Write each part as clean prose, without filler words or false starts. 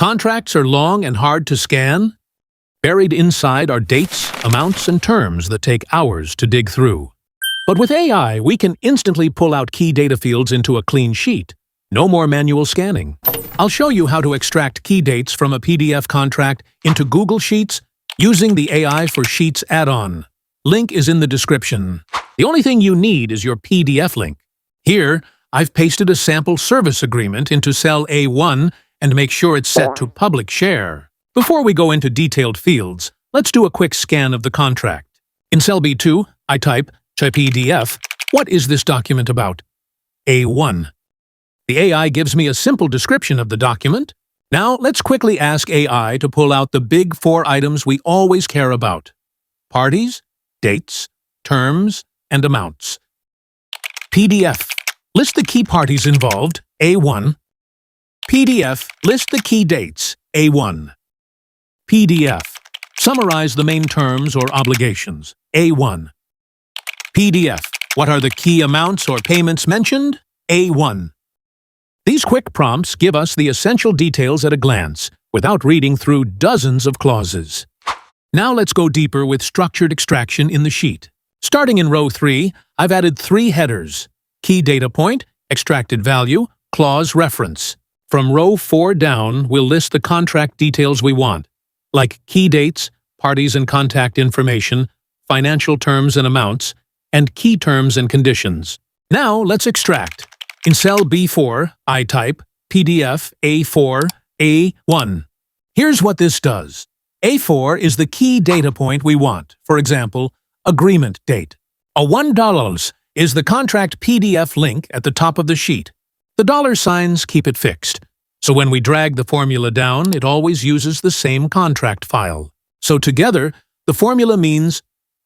Contracts are long and hard to scan. Buried inside are dates, amounts, and terms that take hours to dig through. But with AI, we can instantly pull out key data fields into a clean sheet. No more manual scanning. I'll show you how to extract key dates from a PDF contract into Google Sheets using the AI for Sheets add-on. Link is in the description. The only thing you need is your PDF link. Here, I've pasted a sample service agreement into cell A1 and make sure it's set to public share. Before we go into detailed fields, let's do a quick scan of the contract. In cell B2, I type PDF. What is this document about? A1. The AI gives me a simple description of the document. Now, let's quickly ask AI to pull out the big 4 items we always care about: parties, dates, terms, and amounts. PDF. List the key parties involved, A1. PDF. List the key dates, A1. PDF. Summarize the main terms or obligations, A1. PDF. What are the key amounts or payments mentioned? A1. These quick prompts give us the essential details at a glance, without reading through dozens of clauses. Now let's go deeper with structured extraction in the sheet. Starting in row 3, I've added 3 headers: key data point, extracted value, clause reference. From row 4 down, we'll list the contract details we want, like key dates, parties and contact information, financial terms and amounts, and key terms and conditions. Now let's extract. In cell B4, I type PDF A4 A1. Here's what this does. A4 is the key data point we want. For example, agreement date. A $1 is the contract PDF link at the top of the sheet. The dollar signs keep it fixed. So when we drag the formula down, it always uses the same contract file. So together, the formula means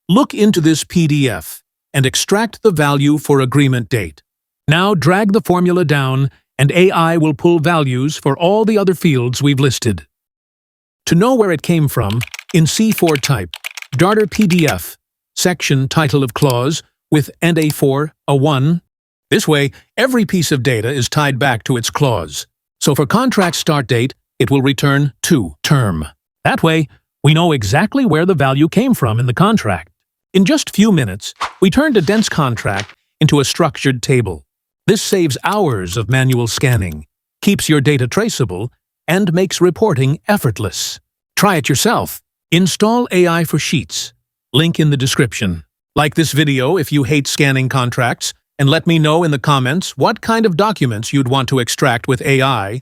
look into this PDF and extract the value for agreement date. Now drag the formula down, and AI will pull values for all the other fields we've listed. To know where it came from, in C4 type Darter PDF, section title of clause, with and A4, A1. This way, every piece of data is tied back to its clause. So for contract start date, it will return to term. That way, we know exactly where the value came from in the contract. In just a few minutes, we turned a dense contract into a structured table. This saves hours of manual scanning, keeps your data traceable, and makes reporting effortless. Try it yourself. Install AI for Sheets. Link in the description. Like this video if you hate scanning contracts, and let me know in the comments what kind of documents you'd want to extract with AI.